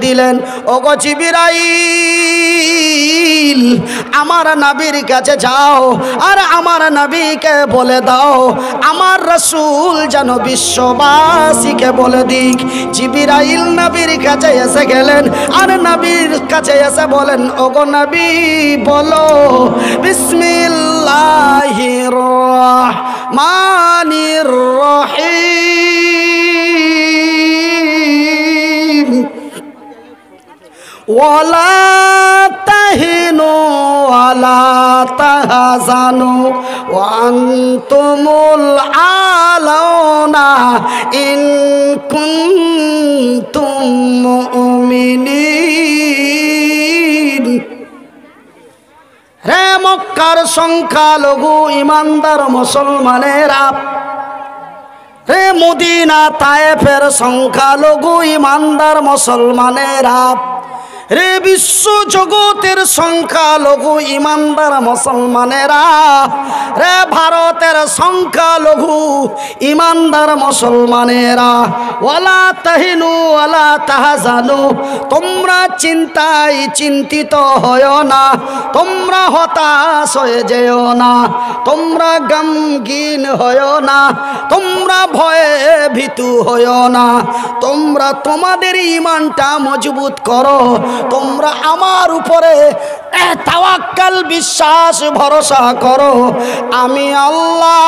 দিলেন, ওগো জিবরাইল আমার নবীর কাছে যাও আর আমার নবীকে বলে দাও আমার রাসূল যেন বিশ্ববাসীকে বলে দিক। জিবরাইল নবীর কাছে এসে গেলেন আর নবীর কাছে এসে বলেন, ওগো নবী বলো বিসমিল্লাহির রহমানির রহিম ওয়ালা তাহিনু ওয়ালা তাহজানু ওয়া আনতুমুল আলাউনা ইন কুনতুম মুমিনিন। রে মক্কার সংখ্যালঘু ইমানদার মুসলমানেরা, রে মদিনা তায়েফের সংখ্যালঘু ইমানদার মুসলমানেরা, রে বিশ্ব জগতের সংখ্যালঘু ইমানদার মুসলমানেরা, রে ভারতের সংখ্যালঘু ইমানদার মুসলমানেরা, ওয়ালা তাহিনু ওয়ালা তাহজানু, তোমরা চিন্তায় চিন্তিত হয়ো না, তোমরা হতাশ হয়ে যেও না, তোমরা গমগীন হয়ো না, তোমরা ভয়ে ভীতু হয়ো না, তোমরা তোমাদের ঈমানটা মজবুত করো, তোমরা আমার উপরে তাওয়াক্কাল বিশ্বাস ভরসা করো। আমি আল্লাহ,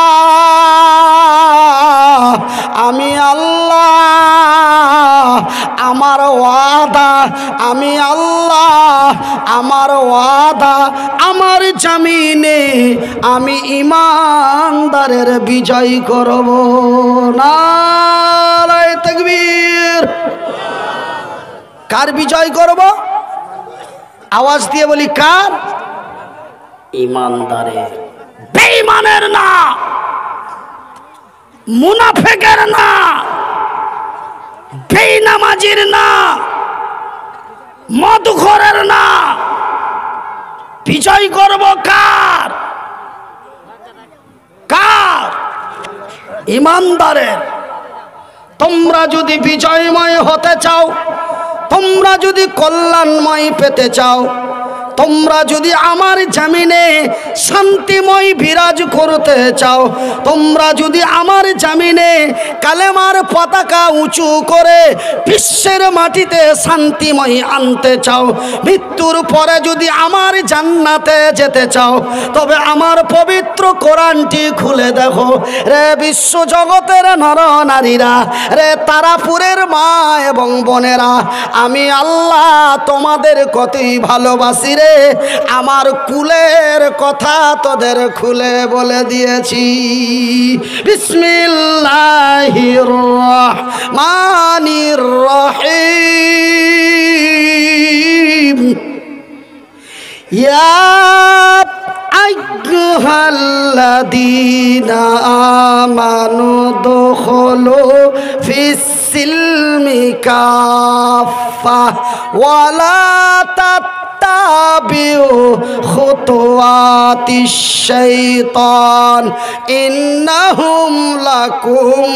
আমি আল্লাহ, আমার ওয়াদা, আমি আল্লাহ, আমার ওয়াদা, আমার জমিনে আমি ঈমানদারের বিজয় করব। নারায়ে তাকবীর। কার বিজয় করব? আওয়াজ দিয়ে বলি কার? ঈমানদারের, বেঈমানের না, মুনাফিকের না, বেনামাজির না, মদখোরের না। বিজয় করব কার? কার? ঈমানদারের। তোমরা যদি বিজয়ময় হতে চাও, তোমরা যদি কল্যাণময় পেতে চাও, তোমরা যদি আমার জমিনে শান্তিময় বিরাজ করতে চাও, তোমরা যদি আমার জমিনে কালেমার পতাকা উঁচু করে বিশ্বের মাটিতে শান্তিময় আনতে চাও, মৃত্যুর পরে যদি আমার জান্নাতে যেতে চাও, তবে আমার পবিত্র কোরআনটি খুলে দেখো। রে বিশ্ব জগতের নর নারীরা, রে তারাপুরের মা এবং বোনেরা, আমি আল্লাহ তোমাদের কতই ভালোবাসি রে। আমার কুলের কথা তোদের খুলে বলে দিয়েছি। বিসমিল্লাহির রহমানির রহিম। ইয়া আইয়ুহাল্লাযীনা আমানু দুখুলু ফিস-সিলমি কাফা ওয়া লা তাত্তাবিউ খুতুওয়াতিশ শাইতান ইন্নাহুম লাকুম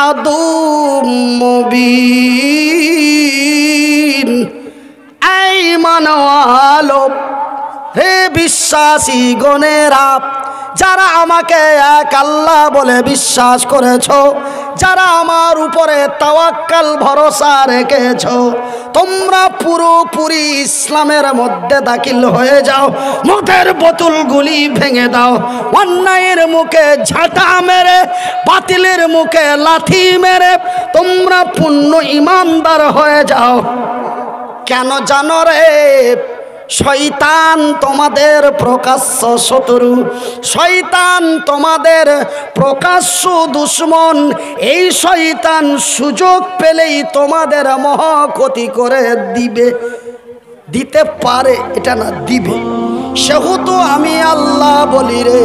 আদুউম মুবিন। এই মানওয়ালো, হে বিশ্বাসী গণেরা, যারা আমাকে এক আল্লাহ বলে বিশ্বাস করেছো, যারা আমার উপরে তাওয়াক্কাল ভরসা রেখেছো, তোমরা পুরোপুরি ইসলামের মধ্যে দাখিল হয়ে যাও। মদের বোতলগুলি ভেঙে দাও, অন্যায়ের মুখে ঝাঁটা মেরে, বাতিলের মুখে লাথি মেরে তোমরা পূর্ণ ঈমানদার হয়ে যাও। কেন জানো রে? শয়তান তোমাদের প্রকাশ্য শত্রু, শয়তান তোমাদের প্রকাশ্য দুশমন। এই শয়তান সুযোগ পেলেই তোমাদের মহা ক্ষতি করে দিবে, দিতে পারে, এটা না দিবে। সেহেতু আমি আল্লাহ বলি রে,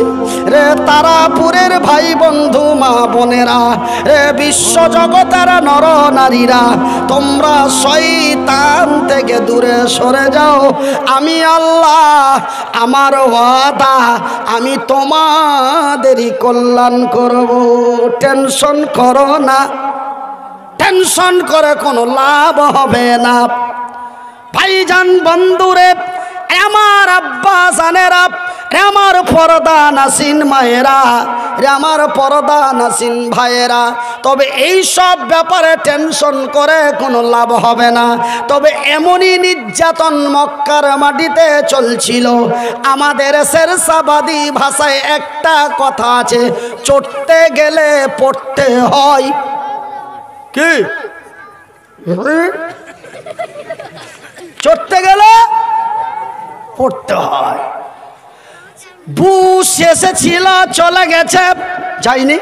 রে তারাপুরের ভাই বন্ধু মা বোনেরা, রে বিশ্ব জগতের নর নারীরা, তোমরা শয়তান থেকে দূরে সরে যাও। আমি আল্লাহ, আমার ওয়াদা, আমি তোমাদেরই কল্যাণ করব। টেনশন করো না, টেনশন করে কোনো লাভ হবে না। ভাইজান বন্ধুরে, আমার আব্বা জানেরা, আমার পর্দা নাসিন মায়েরা, আমার পর্দা নাসিন ভাইয়েরা, তবে এই সব ব্যাপারে টেনশন করে কোনো লাভ হবে না। তবে এমনই নির্যাতন মক্কার মাটিতে চলছিল, আমাদের শেরশাবাদী ভাষায় একটা কথা আছে, চড়তে গেলে পড়তে হয়। কি চড়তে গেলে পড়তে হয়। বুশ এসেছিল, চলে গেছে, যায়নি।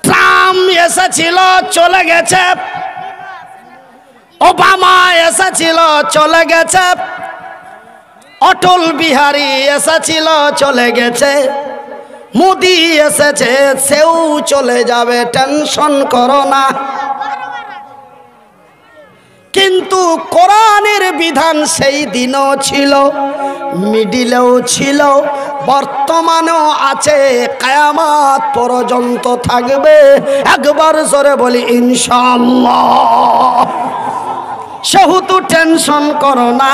ট্রাম্প এসেছিল, চলে গেছে। ওবামা এসেছিল, চলে গেছে। অটল বিহারী এসেছিল, চলে গেছে। মোদি এসেছে, সেও চলে যাবে, টেনশন করো না। কিন্তু কোরআনের বিধান সেই দিনও ছিল, মিডিলেও ছিল, বর্তমানেও আছে, কিয়ামত পর্যন্ত থাকবে। একবার জোরে বলি ইনশাআল্লাহ। সেহেতু টেনশন করো না,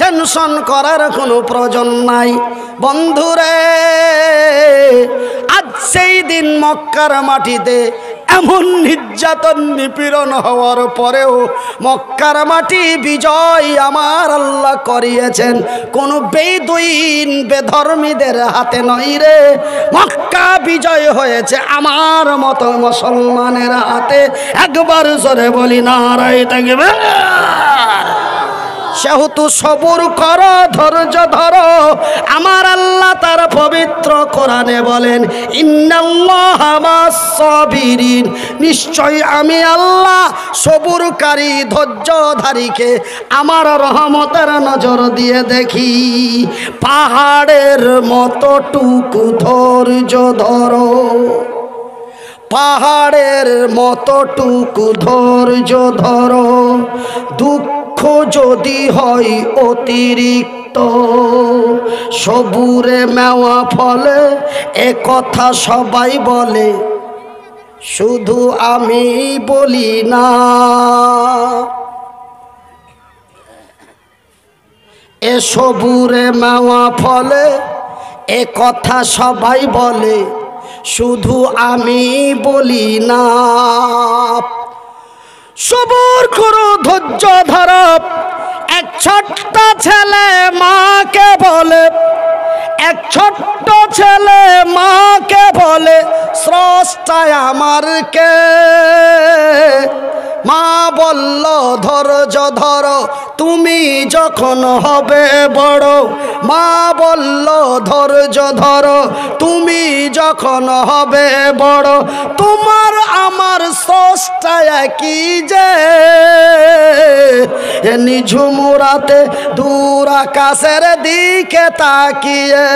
টেনশন করার কোনো প্রয়োজন নাই। বন্ধুরে, আজ সেই দিন মক্কার মাটিতে এমন নির্যাতন নিপীড়ন হওয়ার পরেও মক্কার মাটি বিজয় আমার আল্লাহ করিয়েছেন। কোন বেদুইন বেধর্মীদের হাতে নয় রে, মক্কা বিজয় হয়েছে আমার মতো মুসলমানের হাতে। একবার জোরে বলি নারায়ে তাকবীর। সেহেতু সবুর করো, ধৈর্য ধরো। আমার আল্লাহ তার পবিত্র কোরআনে বলেন, ইন্নাল্লাহা মাস-সাবিরিন, নিশ্চয় আমি আল্লাহ সবুরকারী ধৈর্যধারীকে আমার রহমতের নজর দিয়ে দেখি। পাহাড়ের মতো টুকু ধৈর্য ধরো, পাহাড়ের মতো টুকু ধৈর্য ধরো। দুঃখ যদি হয় অতিরিক্ত, সবুরে মেওয়া ফলে, এ কথা সবাই বলে, শুধু আমি বলি না। এ সবুরে মেওয়া ফলে, এ কথা সবাই বলে, শুধু আমি বলি না। সবুর করো, ধৈর্য ধরো। এক ছোট্ট ছেলে মাকে বলে, এক ছোট্ট ছেলে মাকে বলে, স্রষ্টা আমার কে? মা বলল, ধৈর্য ধরো, তুমি যখন হবে বড়। মা বলল, ধৈর্য ধরো, তুমি যখন হবে বড়। তোমার আমার স্রষ্টা একই যে, নিঝুম রাতে দূর আকাশের দিকে তাকিয়ে।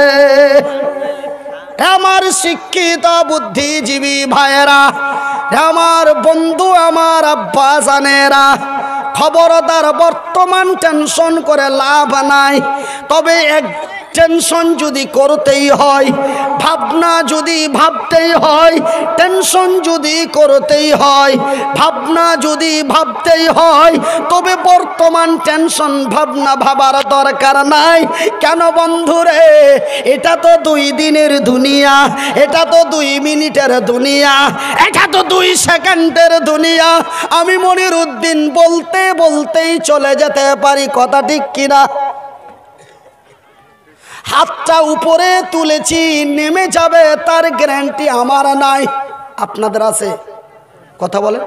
আমার শিক্ষিত বুদ্ধিজীবী ভাইয়েরা, আমার বন্ধু, আমার আব্বা জানেরা, খবরদার, বর্তমান টেনশন করে লাভ নাই। তবে এক টেনশন যদি করতেই হয়, ভাবনা যদি ভাবতেই হয়, টেনশন যদি করতেই হয়, ভাবনা যদি ভাবতেই হয়, তবে বর্তমান টেনশন ভাবনা ভাবার দরকার নাই। কেন বন্ধুরে, এটা তো 2 দিনের দুনিয়া, এটা তো 2 মিনিটের দুনিয়া, এটা তো 2 সেকেন্ডের দুনিয়া। আমি মনিরউদ্দিন বলতে বলতেই চলে যেতে পারি, কথা ঠিক কিনা? হাতটা উপরে তুলেছি, নেমে যাবে তার গ্যারান্টি আমার নাই। আপনাদের আছে? কথা বলে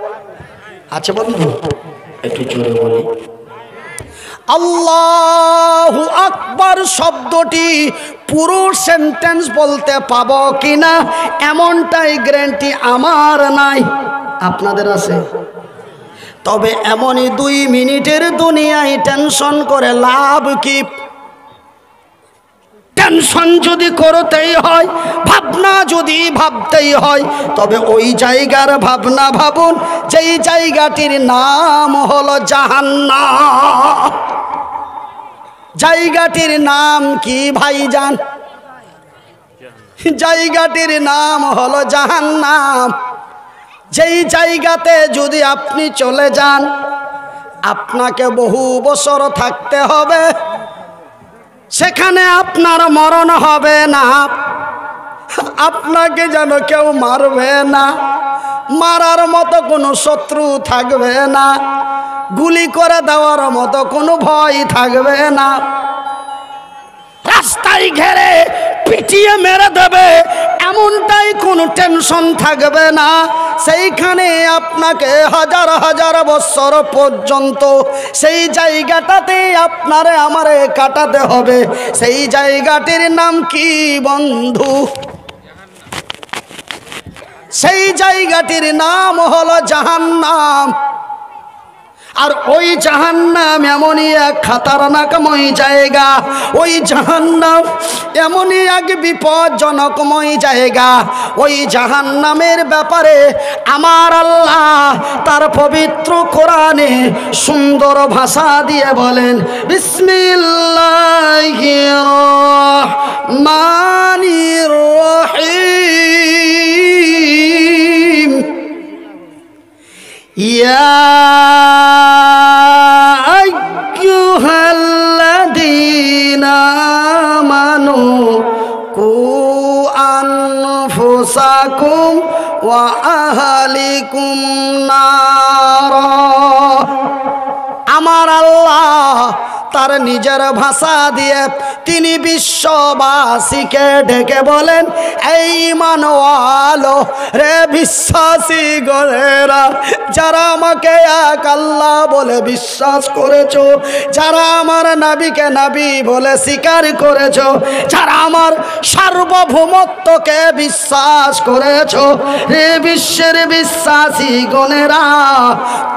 আছে বন্ধু? একটু জোরে বলি। আল্লাহু আকবার শব্দটি পুরো সেন্টেন্স বলতে পাবো কিনা এমনটাই গ্যারান্টি আমার নাই। আপনাদের আছে? তবে এমনই 2 মিনিটের দুনিয়ায় টেনশন করে লাভ কি? টেনশন যদি করতেই হয়, ভাবনা যদি ভাবতেই হয়, তবে ওই জায়গার ভাবনা ভাবুন যেই জায়গাটির নাম হলো জাহান্নাম। জায়গাটির নাম কি ভাইজান? জায়গাটির নাম হলো জাহান্নাম। যেই জায়গাতে যদি আপনি চলে যান আপনাকে বহু বছর থাকতে হবে, সেখানে আপনার মরণ হবে না, আপনাকে যেন কেউ মারবে না, মারার মতো কোনো শত্রু থাকবে না, গুলি করে দেওয়ার মতো কোনো ভয় থাকবে না, রাস্তায় ঘেরে পিটিয়ে মেরে দেবে এমনটাই কোনো টেনশন থাকবে না। সেইখানে আপনাকে হাজার হাজার বছর পর্যন্ত সেই জায়গাটাতে আপনারে আমারে কাটাতে হবে। সেই জায়গাটির নাম কি বন্ধু? সেই জায়গাটির নাম হলো জাহান্নাম। আর ওই জাহান্নাম এমনই এক খাতারনাকময় জায়গা, ওই জাহান্নাম এমনই এক বিপজ্জনকময় জায়গা। ওই জাহান্নামের ব্যাপারে আমার আল্লাহ তার পবিত্র কোরআনে সুন্দর ভাষা দিয়ে বলেন, বিসমিল্লাহির রহমানির রহিম, ইয়া আইয়ুহাল্লাযীনা আমানু কু আনফুসাকুম ওয়া আহলিকুম নারা। আমার আল্লাহ তার নিজের ভাষা দিয়ে তিনি বিশ্ববাসীকে ডেকে বলেন, এই ঈমানওয়ালো রে বিশ্বাসী গণেরা, যারা আমাকে এক আল্লাহ বলে বিশ্বাস করেছো, যারা আমার নবীকে নবী বলে স্বীকার করেছো, যারা আমার সার্বভৌমত্বকে বিশ্বাস করেছো, রে বিশ্বের বিশ্বাসী গণেরা,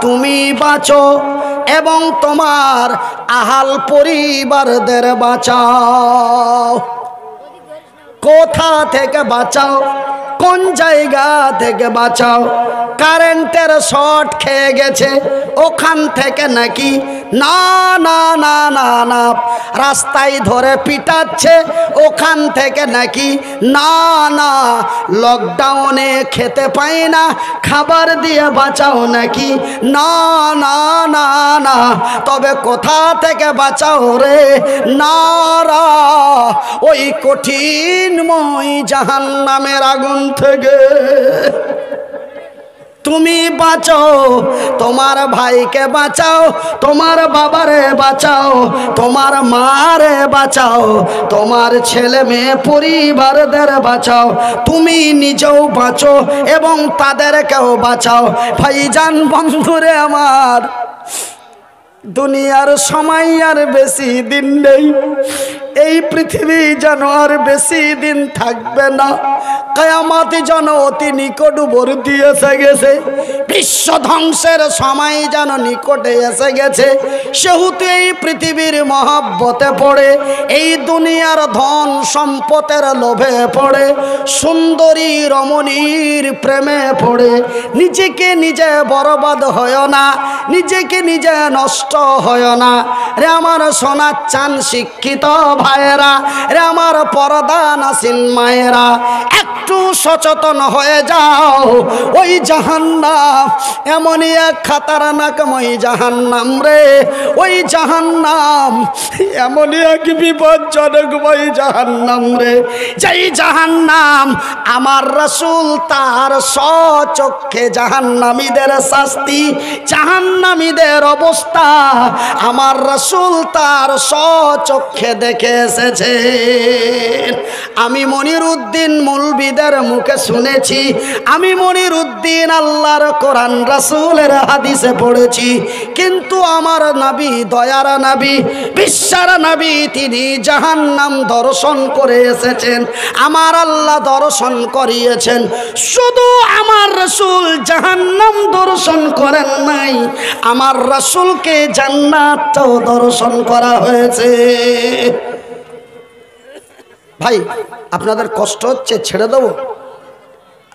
তুমি বাঁচো এবং তোমার আহাল পরিবারদের বাঁচাও। কোথা থেকে বাঁচাও? কোন জায়গা থেকে বাঁচাও? কারেন্টের শর্ট খেয়ে গেছে ওখান থেকে নাকি? না না না না না। রাস্তায় ধরে পিটাচ্ছে ওখান থেকে নাকি? না না। লকডাউনে খেতে পাই না খাবার দিয়ে বাঁচাও নাকি? না না না না। তবে কোথা থেকে বাঁচাও রে নারা? ওই কঠিনময় জাহান্নামের আগুন থেকে তুমি বাঁচো, তোমার ভাইকে বাঁচাও, তোমার বাবারে বাঁচাও, তোমার মারে বাঁচাও, তোমার ছেলে মেয়ে পরিবারদের বাঁচাও, তুমি নিজেও বাঁচো এবং তাদেরকেও বাঁচাও। ভাইজান বন্ধুরে আমার, দুনিয়ার সময় আর বেশি দিন নেই, এই পৃথিবী যেন আর বেশি দিন থাকবে না, কিয়ামত যেন অতি নিকটবর্তী এসে গেছে, বিশ্ব ধ্বংসের সময় যেন নিকটে এসে গেছে। সেহেতু এই পৃথিবীর মহব্বতে পড়ে, এই দুনিয়ার ধন সম্পদের লোভে পড়ে, সুন্দরী রমণীর প্রেমে পড়ে নিজেকে নিজে বরবাদ হয় না, নিজেকে নিজে নষ্ট হয় না। রে আমার সোনার চান শিক্ষিত ভাইয়েরা, রে আমার পর্দা নাসিন মায়েরা, একটু সচেতন হয়ে যাও। ওই জাহান্নাম এমনই এক খাতারনাকময় জাহান্নাম রে, ওই জাহান্নাম এমনই এক বিপজ্জনকময় জাহান্নাম রে, যেই জাহান্নাম আমার রাসূল তার স্বচক্ষে জাহান্নামীদের শাস্তি, জাহান্নামীদের অবস্থা আমার রাসূল তার স্বচক্ষে দেখে এসেছে। আমি মনিরউদ্দিন মৌলবীদের মুখে শুনেছি, আমি মনিরউদ্দিন আল্লাহর কোরআন রাসূলের হাদিসে পড়েছি, কিন্তু আমার নবী, দয়ার নবী, বিশ্বের নবী, তিনি জাহান্নাম দর্শন করে এসেছেন, আমার আল্লাহ দর্শন করিয়েছেন। শুধু আমার রাসূল জাহান্নাম দর্শন করেন নাই, আমার রাসূলকে জান্নাতও দর্শন করা হয়েছে। ভাই আপনাদের কষ্ট হচ্ছে, ছেড়ে দেবো?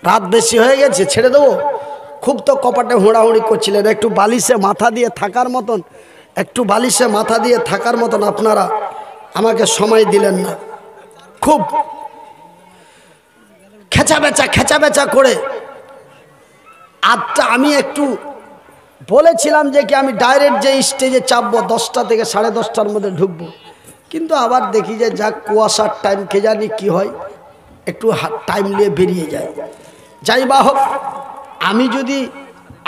রাত বেশি হয়ে গেছে, ছেড়ে দেবো? খুব তো কপাটে হুড়াহুড়ি করছিলেন, একটু বালিশে মাথা দিয়ে থাকার মতন, একটু বালিশে মাথা দিয়ে থাকার মতন আপনারা আমাকে সময় দিলেন না। খুব খেচা বেচা করে আজটা আমি একটু বলেছিলাম যে কি আমি ডাইরেক্ট যে স্টেজে চাপবো 10টা থেকে 10:30টার মধ্যে ঢুকবো, কিন্তু আবার দেখি যে যা কুয়াশার টাইম কে জানি কি হয়, একটু টাইম নিয়ে বেরিয়ে যায়। যাই বা হোক,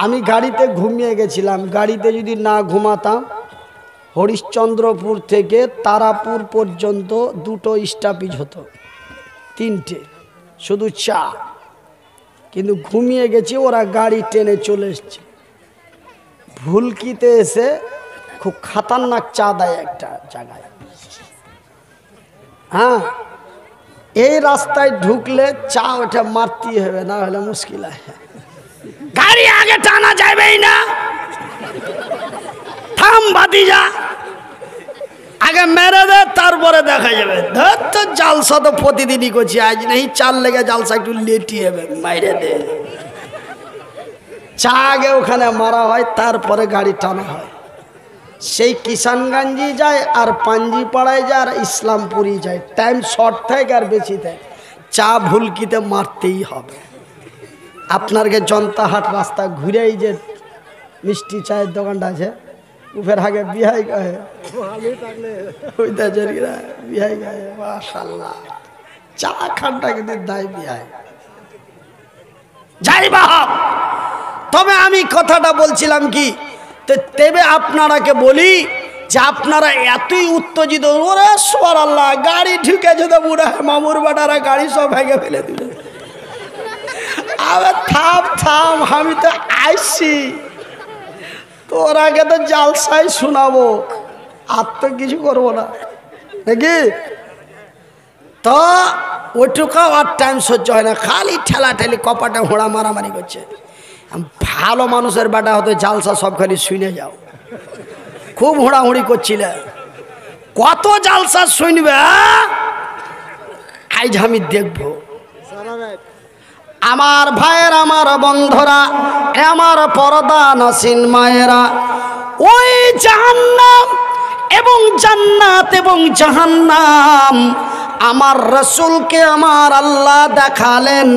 আমি গাড়িতে ঘুমিয়ে গেছিলাম, গাড়িতে যদি না ঘুমাতাম হরিশ্চন্দ্রপুর থেকে তারাপুর পর্যন্ত 2টো স্টপেজ হতো, 3টে, শুধু চা। কিন্তু ঘুমিয়ে গেছি, ওরা গাড়ি টেনে চলে এসছে। ভুলকিতে এসে খুব খাতারনাক চা দেয় একটা জায়গায়। হ্যাঁ, এই রাস্তায় ঢুকলে চা ওটা মারতেই হবে, না হলে মুশকিল হয়। গাড়ি আগে টানা যাবেই না, থাম ভাতিজা, আগে মেরে দে তারপরে দেখা যাবে। ধর তো জালসা তো প্রতিদিনই করছি, আজ নেই চাল লেগে জালসা একটু লেটি হবে, মাইরে দে। চা আগে ওখানে মারা হয়, তারপরে গাড়ি টানা হয়। সেই কিষানগঞ্জই যায় আর পাঞ্জিপাড়ায় যায় আর ইসলামপুরি যায়, টাইম শর্ট থাকে আর বেশি থাকে। চা ভুলকিতে মারতেই হবে। আপনারকে জনতাহাট রাস্তা ঘুরেই যে মিষ্টি চায়ের দোকানটা আছে, উফের আগে বিহাই গায়ে বিহাই গায়ে, মাশাআল্লাহ চা খানটা কিন্তু দায় বিহাই। যাই বা হোক, তবে আমি কথাটা বলছিলাম কি, তেবে আপনারাকে বলি যে আপনারা এতই উত্তেজিত, ওরে সুবহানাল্লাহ, গাড়ি ঢুকেছে তো বুড়া মামুর বাটারা গাড়ি সব ভেঙে ফেলে দিল। আবে থাম থাম, আমি তো আইসি, তোর আগে তো জালসাই শোনাবো, আর তো কিছু করবো না নাকি। তো ওইটুকাও আর টাইম সহ্য হয় না, খালি ঠেলা ঠেলি কপাটে হোড়া মারামারি করছে। ভালো মানুষের বাটা হতো জালসা সব খালি শুনে যাও, খুব হোড়াহুড়ি করছিলে, কত জালসা শুনবে আজ আমি দেখবো। আমার ভাইয়ের, আমার বন্ধুরা, আমার পর্দা নাসিন মায়েরা, ওই জাহান্নাম এবং জান্নাত এবং জাহান্নাম আমার রসুলকে আমার আল্লাহ দেখালেন,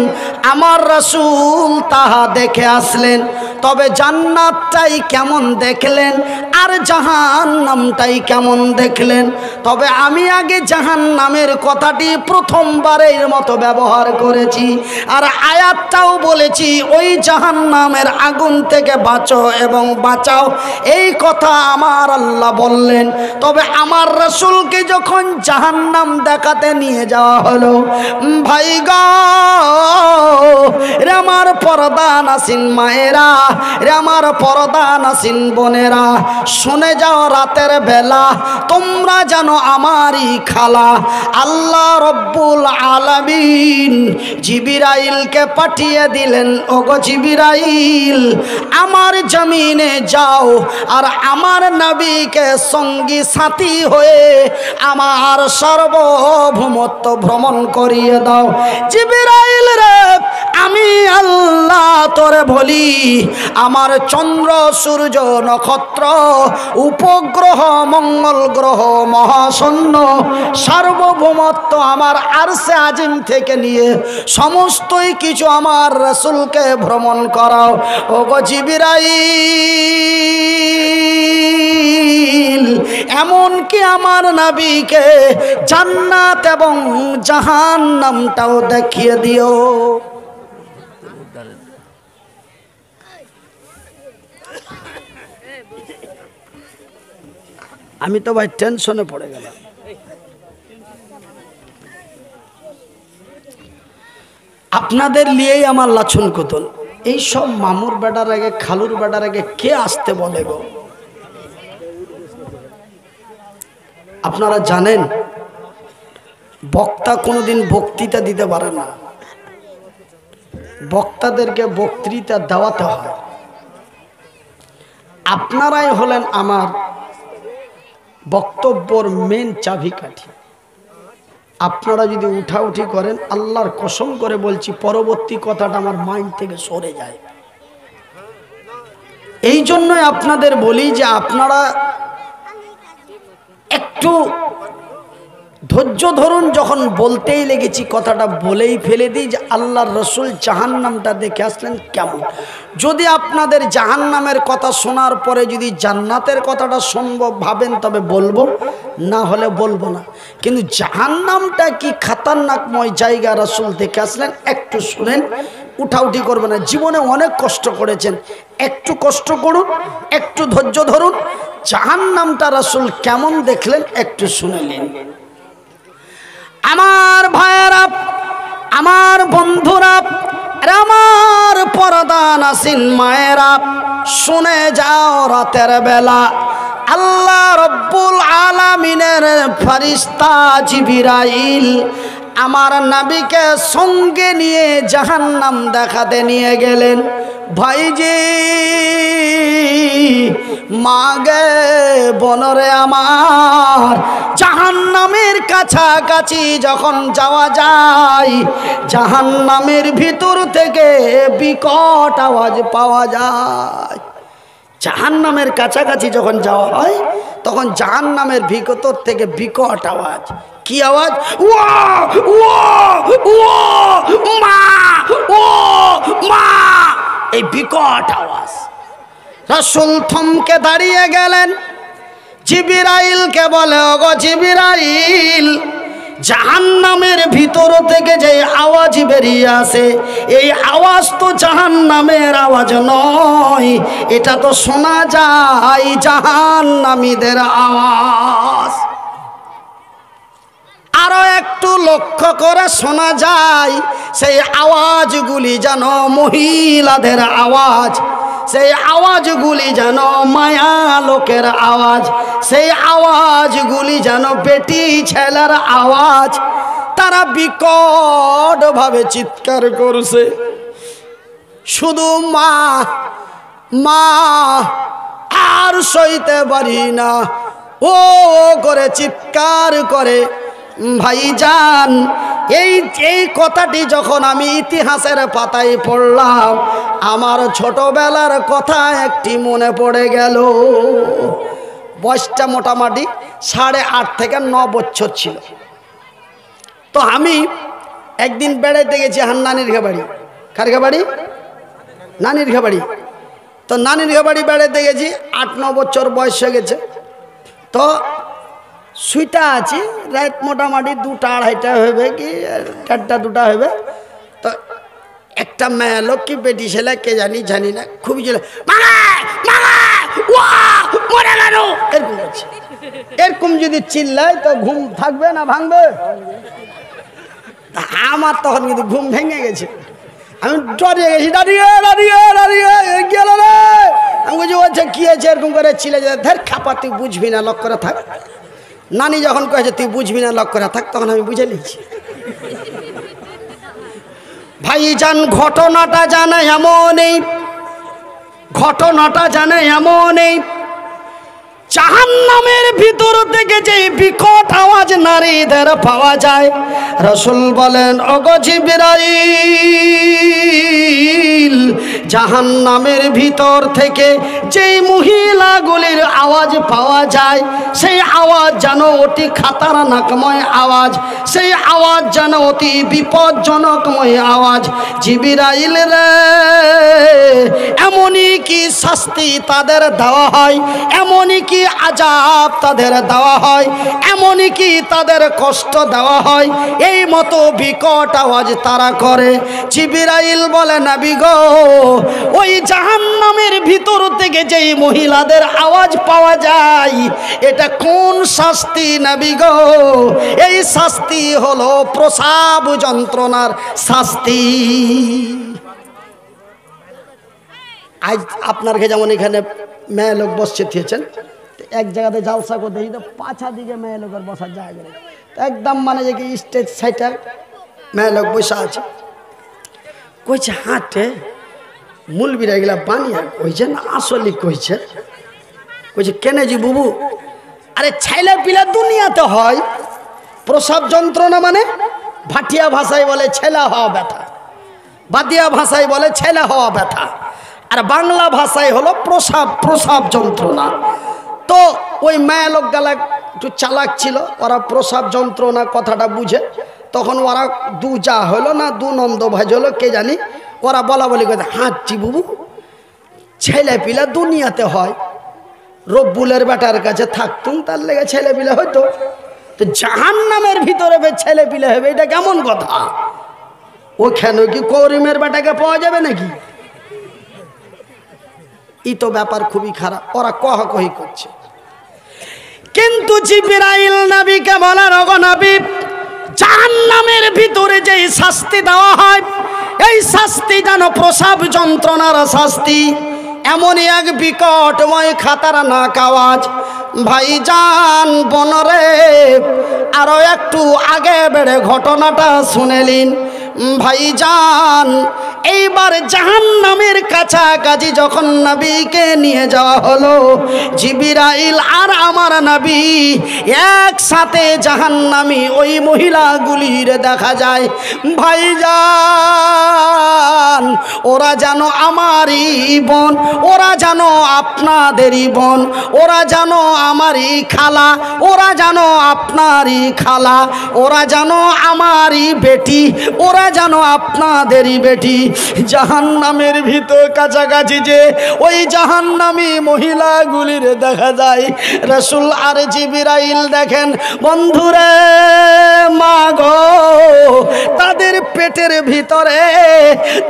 আমার রসুল তাহা দেখে আসলেন। তবে জান্নাতটাই কেমন দেখলেন আর জাহান্নামটাই কেমন দেখলেন, তবে আমি আগে জাহান্নামের কথাটি প্রথমবারের মতো ব্যবহার করেছি, আর আয়াতটাও বলেছি ওই জাহান্নামের আগুন থেকে বাঁচো এবং বাঁচাও, এই কথা আমার আল্লাহ বললেন। তবে আমার রসুলকে যখন জাহান্নাম দেখাতে নিয়ে যাওয়া হলো, ভাই গো রে আমার পর্দা নাসিন মায়েরা, রে আমার পর্দা নাসিন বোনেরা, শুনে যাও রাতের বেলা তোমরা জানো আমারই খালা আল্লাহ রব্বুল আলামিন জিবরাইলকে পাঠিয়ে দিলেন, ওগো জিবরাইল আমার জমিনে যাও আর আমার নবীকে সঙ্গী সাথী হয়ে আমার সার্বভৌমত্ব ভ্রমণ করিয়ে দাও। জিবরাইল রে, আমি আল্লাহ তোরে বলি, আমার চন্দ্র সূর্য নক্ষত্র উপগ্রহ মঙ্গল গ্রহ মহাশূন্য সার্বভৌমত্ব আমার আরশে আজিম থেকে নিয়ে সমস্তই কিছু আমার রাসূলকে ভ্রমণ করাও। ওগো জিবরাইল, এমনকি আমার নবীকে জান্নাত এবং জাহান্নামটাও দেখিয়ে দিও। আমি তো ভাই টেনশনে পড়ে গেলাম। আপনাদের নিয়েই আমার লাছন কুতল। এই সব মামুর বেটার আগে, খালুর বেটার আগে কে আসতে বলে গো? আপনারা জানেন বক্তা কোনোদিন বক্তৃতা দিতে পারে না, বক্তাদেরকে বক্তৃতা দেওয়াতে হয়। আপনারাই হলেন আমার বক্তব্যর মেন চাবিকাঠি। আপনারা যদি উঠাউঠি করেন, আল্লাহর কসম করে বলছি পরবর্তী কথাটা আমার মাইন্ড থেকে সরে যায়। এই জন্যই আপনাদের বলি যে আপনারা একটু ধৈর্য ধরুন, যখন বলতেই লেগেছি কথাটা বলেই ফেলে দিই যে আল্লাহর রসুল জাহান্নামটা দেখে আসলেন কেমন। যদি আপনাদের জাহান্নামের কথা শোনার পরে যদি জান্নাতের কথাটা সম্ভব ভাবেন তবে বলবো, না হলে বলবো না। কিন্তু জাহান্নামটা কি খাতারনাকময় জায়গা রসুল দেখে আসলেন, একটু শুনেন, উঠাউঠি করবে না। জীবনে অনেক কষ্ট করেছেন, একটু কষ্ট করুন, একটু ধৈর্য ধরুন। জাহান্নামটা রসুল কেমন দেখলেন একটু শুনে নিন। আমার ভাইয়েরা, আমার বন্ধুরা, আমার পর্দানাসীন মায়েরা, শুনে যাও, রাতের বেলা আল্লাহ রব্বুল আলামিনের ফেরেশতা জিবরাইল আমার নবীকে সঙ্গে নিয়ে জাহান্নাম দেখাতে নিয়ে গেলেন। ভাইজি, মাগে বনরে আমার, জাহান্নামের কাছাকাছি যখন যাওয়া যায়, জাহান্নামের ভিতর থেকে বিকট আওয়াজ পাওয়া যায়। জাহান্নামের কাছাকাছি যখন যাওয়া হয় তখন জাহান্নামের ভিতর থেকে বিকট আওয়াজ। কি আওয়াজ? ওয়া ওয়া ওয়া মা, ও মা, এই বিকট আওয়াজ। রাসূল থমকে দাঁড়িয়ে গেলেন, জিবরাইলকে বলে, ওগো জিবরাইল, জাহান্নামের ভিতর থেকে যে আওয়াজ বেরিয়ে আসে, এই আওয়াজ তো জাহান্নামের আওয়াজ নয়, এটা তো শোনা যায় জাহান্নামীদের আওয়াজ। আরো একটু লক্ষ্য করে শোনা যায়, সেই আওয়াজগুলি যেন মহিলাদের আওয়াজ, সেই আওয়াজগুলি যেন মায়া লোকের আওয়াজ, সেই আওয়াজগুলি যেন বেটি ছেলের আওয়াজ। তারা বিকট ভাবে চিৎকার করছে, শুধু মা মা, আর সইতে পারি না, ও করে চিৎকার করে। ভাইজান, এই কথাটি যখন আমি ইতিহাসের পাতায় পড়লাম, আমার ছোটবেলার কথা একটি মনে পড়ে গেল। বয়সটা মোটামুটি 8.5 থেকে 9 বছর ছিল। তো আমি একদিন বেড়াইতে গেছি নানির ঘর বাড়ি। কার ঘর বাড়ি? নানির ঘর বাড়ি। তো নানির ঘর বাড়ি বেড়াইতে গেছি, 8-9 বছর বয়স হয়ে গেছে। তো শুইটা আছি, রাত মোটামুটি 2টা-2:30 হবে কি 4টা-2টা হবে। তো একটা মেয়ে লোক কি বেটি ছেলে কে জানি না, খুবই ছিল, এরকম করছে। এরকম যদি চিল্লায় তো ঘুম থাকবে না ভাঙবে? আমার তখন কিন্তু ঘুম ভেঙে গেছে, আমি ডরিয়ে গেছি, দাঁড়িয়ে দাঁড়িয়ে দাঁড়িয়ে গেল রে। আমি বলছি, বলছে কি আছে? এরকম করে চিলে যায়, ধর খাপা, তুই বুঝবি না, লক্ষ্য করে থাক। নানি যখন কয়েছে তুই বুঝবি না, লক্ষ্য করে থাক, তখন আমি বুঝে নিয়েছি। ভাইজান, ঘটনাটা জানে এমনই, ঘটনাটা জানে এমনই, জাহান্নামের ভিতর থেকে যে বিকট আওয়াজ নারীদের পাওয়া যায়, রাসূল বলেন, ওগো জিবরাইল, জাহান্নামের ভিতর থেকে যেই মহিলাগুলির আওয়াজ পাওয়া যায়, সেই আওয়াজ যেন অতি খাতারনাকময় আওয়াজ, সেই আওয়াজ যেন অতি বিপজ্জনকময় আওয়াজ। জিবরাইল রে, এমনই কি শাস্তি তাদের দেওয়া হয়, এমনই কি আযাব তাদের দেওয়া হয়, এমনই কি তাদের কষ্ট দেওয়া হয়, এই মতো বিকট আওয়াজ তারা করে। জিবরাইল বলে, নবী গো, ওই জাহান্নামের ভিতর থেকে যেই মহিলাদের আওয়াজ পাওয়া যায়, এটা কোন শাস্তি নবী গো? এই শাস্তি হলো প্রসাব যন্ত্রণার শাস্তি। আজ আপনার কাছে যেমন এখানে মেয়ে লোক বসছে থিয়েছেন, এক জায়গাতে জালসা করতে দেখি তো পাছা দিকে মেয়ে লোকের বসার জায়গা নেই, একদম মানে যে কি স্টেজ সাইডে মেয়ে লোক বসে আছে। কইছে হাঁটে মুলবিরা এগুলা বানিয়া কইছে না আসলি কইছে। কইছে কেনে জি বুবু? আরে ছেলে পিলা দুনিয়াতে হয়, প্রসব যন্ত্রণা মানে ভাটিয়া ভাষায় বলে ছেলে হওয়া ব্যথা, বাদিয়া ভাষায় বলে ছেলে হওয়া ব্যথা, আর বাংলা ভাষায় হলো প্রসব যন্ত্রণা। তো ওই মেয়ে লোক গেলা একটু চালাক ছিল, ওরা প্রসাব যন্ত্রণা কথাটা বুঝে, তখন ওরা দু যা হলো না দু নন্দ ভাজ হলো কে জানি, ওরা বলা বলি করে হাঁটছি বুবু ছেলে পিলা দুনিয়াতে হয়, রব্বুলের বেটার কাছে থাকতুম তার লেগে ছেলে পিলা হয়তো, তো জাহান্নামের ভিতরে ছেলে পিলা হবে এটা কেমন কথা? ওখানে কি করিমের বেটাকে পাওয়া যাবে নাকি? এই তো ব্যাপার খুবই খারাপ, ওরা কহাকহি করছে। কিন্তু জিবরাইল নবীকে বলার ওগো নবী, জাহান্নামের ভিতরে যে শাস্তি দেওয়া হয় এই শাস্তি যেন প্রসাব যন্ত্রণার শাস্তি, এমনই এক বিকটময় খাতারনাক আওয়াজ। ভাইজান বনরে আরো একটু আগে বেড়ে ঘটনাটা শুনেলিন। ভাইজান এইবার জাহান্নামের কাছাকাছি যখন নবীকে নিয়ে যাওয়া হলো, জিবরাইল আর আমার নবী একসাথে জাহান্নামী ওই মহিলাগুলির দেখা যায়। ভাইজান ওরা যেন আমারই বোন, ওরা যেন আপনাদেরই বোন, ওরা যেন আমারই খালা, ওরা যেন আপনারই খালা, ওরা যেন আমারই বেটি, ওরা যেন আপনাদেরই বেটি। জাহান্নামের ভিতর কাছাকাছি যে ওই জাহান্নামী মহিলাগুলির দেখা যায়, রাসূল আর জিবরাইল দেখেন বন্ধুরে মা গো, তাদের পেটের ভিতরে,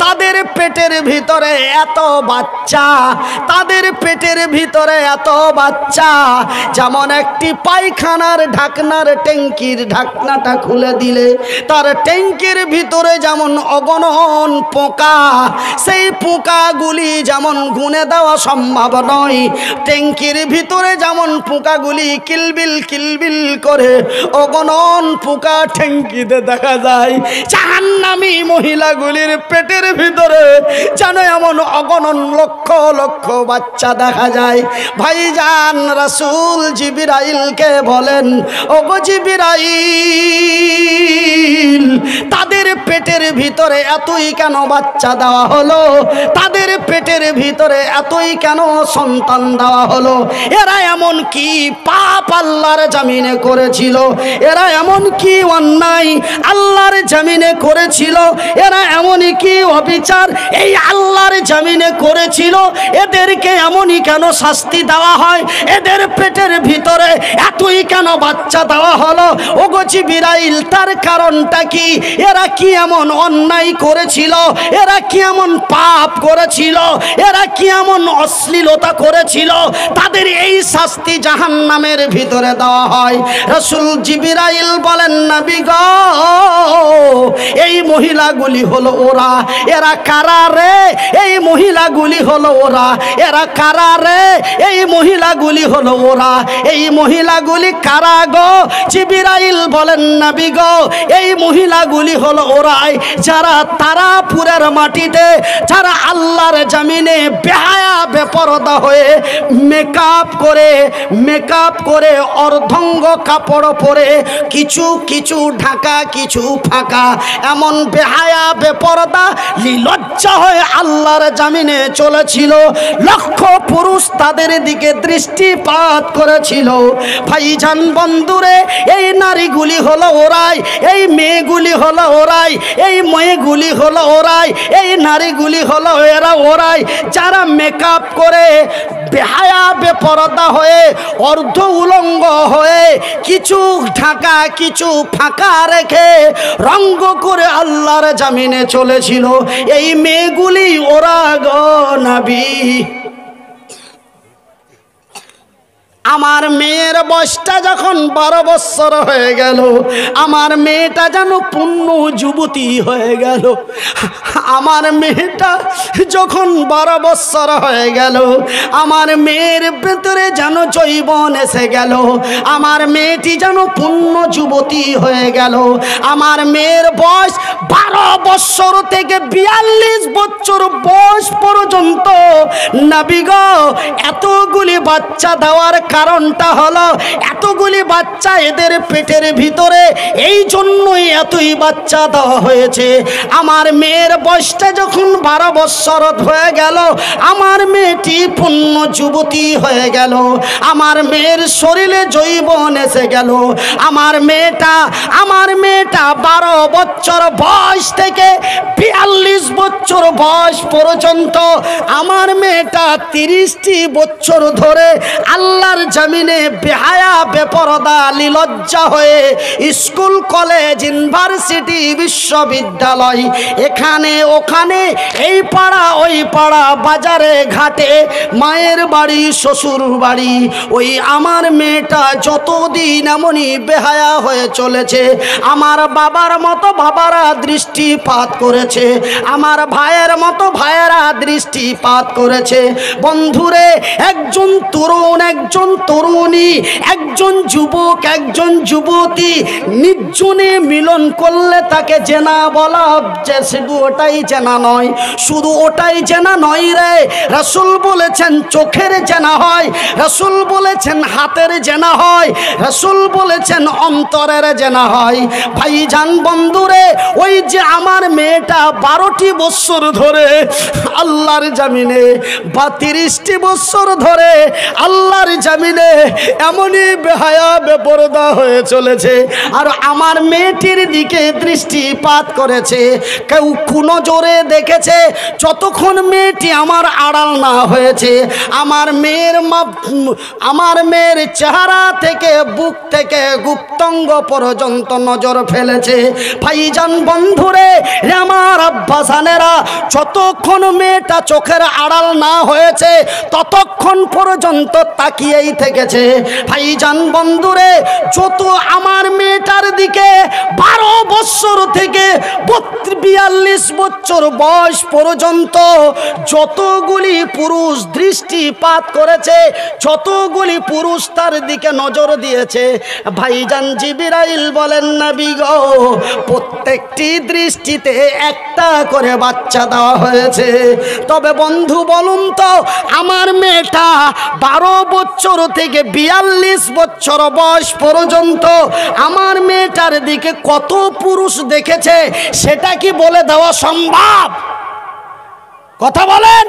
তাদের পেটের ভিতরে এত বাচ্চা, তাদের পেটের ভিতরে এত বাচ্চা, যেমন একটি পায়খানার ঢাকনার ট্যাঙ্কির ঢাকনাটা খুলে দিলে তার ট্যাঙ্কির ভিতরে যেমন অগণন পোকা, সেই পোকাগুলি যেমন গুনে দেওয়া সম্ভব নয়, ট্যাঙ্কির ভিতরে যেমন পোকাগুলি কিলবিল কিলবিল করে অগণন পোকা ট্যাঙ্কিতে দেখা যায়, জাহান্নামী মহিলাগুলির পেটের ভিতরে যেন এমন অগণন লক্ষ লক্ষ বাচ্চা দেখা যায়। ভাইজান রাসূল জিবরাইলকে বলেন, ওগো জিবরাইল তাদের পেটের ভিতরে এতই কেন বাচ্চা দেওয়া হলো, তাদের পেটের ভিতরে এতই কেন সন্তান দেওয়া হলো? এরা এমন কি পাপ আল্লাহর জমিনে করেছিল, এরা এমন কি অন্যায় আল্লাহর জমিনে করেছিল, এরা এমনই কি অবিচার এই আল্লাহর জমিনে করেছিল, এদেরকে এমনই কেন শাস্তি দেওয়া হয়, এদের পেটের ভিতরে এতই কেন বাচ্চা দেওয়া হলো? ওগো জিবরাইল তার কারণটা কি? এরা কি এমন অন্যায় করেছিল, এরা কি এমন পাপ করেছিল, এরা কি এমন অশ্লীলতা করেছিল তাদের এই শাস্তি জাহান্নামের ভিতরে দেওয়া হয়? রাসূল জিবরাইল বলেন, নবী গো এই মহিলাগুলি হলো ওরা। এরা কারা রে? এই মহিলাগুলি হলো ওরা। এরা কারা রে? এই মহিলাগুলি হলো ওরা। এই মহিলাগুলি কারা গো? জিবরাইল বলেন, নবী গো এই মহিলাগুলি হলো ওরাই যারা তারাপুরের মাটিতে, যারা আল্লাহর জমিনে বেহায়া বেপরদা হয়ে মেকআপ করে অর্ধঙ্গ কাপড় পরে কিছু কিছু ঢাকা কিছু ফাঁকা, এমন বেহায়া বেপরদা লিলজ্জা হয়ে আল্লাহর জমিনে চলেছিল। লক্ষ পুরুষ তাদের দিকে দৃষ্টিপাত করেছিল। ভাইজান বন্ধুরে এই নারীগুলি হলো ওরাই, এই মেয়েগুলি হলো ওরাই, এই মেয়েগুলি হলো ওরাই, এই নারীগুলি হলো এরা ওরাই যারা মেকআপ করে বেহায়া বেপরদা হয়ে অর্ধ উলঙ্গ হয়ে কিছু ঢাকা কিছু ফাঁকা রেখে রঙ্গ করে আল্লাহর জমিনে চলেছিল। এই মেয়েগুলি ওরা গো নবী। আমার মেয়ের বয়সটা যখন 12 বছর হয়ে গেল, আমার মেয়েটা যেন পূর্ণ যুবতী হয়ে গেল। আমার মেয়েটা যখন 12 বছর হয়ে গেল, আমার মেয়ের ভেতরে যেন যৌবন এসে গেল। আমার মেয়েটি যেন পূর্ণ যুবতী হয়ে গেল। আমার মেয়ের বয়স 12 বছর থেকে 42 বছর বয়স পর্যন্ত নবী গো এতগুলি বাচ্চা দেওয়ার কারণটা হলো এতগুলি বাচ্চা এদের পেটের ভিতরে, এই জন্যই এতই বাচ্চা দেওয়া হয়েছে। আমার মেয়ের বয়সটা যখন 12 বৎসর হয়ে গেল, আমার মেয়েটি পূর্ণ যুবতী হয়ে গেল, আমার মেয়ের শরীরে যৌবন এসে গেল। আমার মেয়েটা 12 বছর বয়স থেকে 42 বছর বয়স পর্যন্ত, আমার মেয়েটা 30টি বছর ধরে আল্লাহর জমিনে বেহায়া বেপরদা নিলজ্জা হয়ে স্কুল কলেজ ইউনিভার্সিটি বিশ্ববিদ্যালয় এখানে ওখানে এই পাড়া ওই পাড়া বাজারে ঘাটে মায়ের বাড়ি শ্বশুর বাড়ি, ওই আমার মেয়েটা যতদিন এমনই বেহায়া হয়ে চলেছে। আমার বাবার মতো বাবারা দৃষ্টিপাত করেছে, আমার ভাইয়ের মতো ভাইয়েরা দৃষ্টিপাত করেছে। বন্ধুরে, একজন তরুণ একজন তরুণী, একজন যুবক একজন যুবতী নির্জনে মিলন করলে তাকে জেনা বলা, যে শুধু ওটাই জেনা নয়, শুধু ওটাই জেনা নয় রে। রাসূল বলেছেন চোখের জেনা হয়, রাসূল বলেছেন হাতের জেনা হয়, রাসূল বলেছেন অন্তরের জেনা হয়। ভাইজান বন্ধুরে, ওই যে আমার মেয়েটা 12টি বছর ধরে আল্লাহর জমিনে বা 30টি বছর ধরে আল্লাহর জমিনে এমনই বেহায়া বেপরদা হয়ে চলেছে, আর আমার মেয়েটির দিকে দৃষ্টিপাত করেছে। কেউ কোনো জোরে দেখেছে যতক্ষণ মেয়েটি আমার আড়াল না হয়েছে। আমার মেয়ের চেহারা থেকে বুক থেকে গুপ্তাঙ্গ পর্যন্ত নজর ফেলেছে। ভাইজান বন্ধুরে, আমার আব্বাসানেরা, যতক্ষণ মেয়েটা চোখের আড়াল না হয়েছে ততক্ষণ পর্যন্ত তাকিয়েই থেকেছে। ভাইজান বন্ধুরে, যত আমার মেয়েটার দিকে 12 বছর থেকে 42 বছর বয়স পর্যন্ত যতগুলি পুরুষ দৃষ্টিপাত করেছে, যতগুলি পুরুষ তার দিকে নজর দিয়েছে, ভাইজান জিবরাইল বলেন নবী গো, প্রত্যেকটি দৃষ্টিতে একটা করে বাচ্চা দেওয়া হয়েছে। তবে বন্ধু বলুন তো, আমার মেয়েটা 12 বছর থেকে 42 বছর বয়স পর্যন্ত আমার মেয়েটার দিকে কত পুরুষ দেখেছে সেটা কি বলে দেওয়া সম্ভব? কথা বলেন।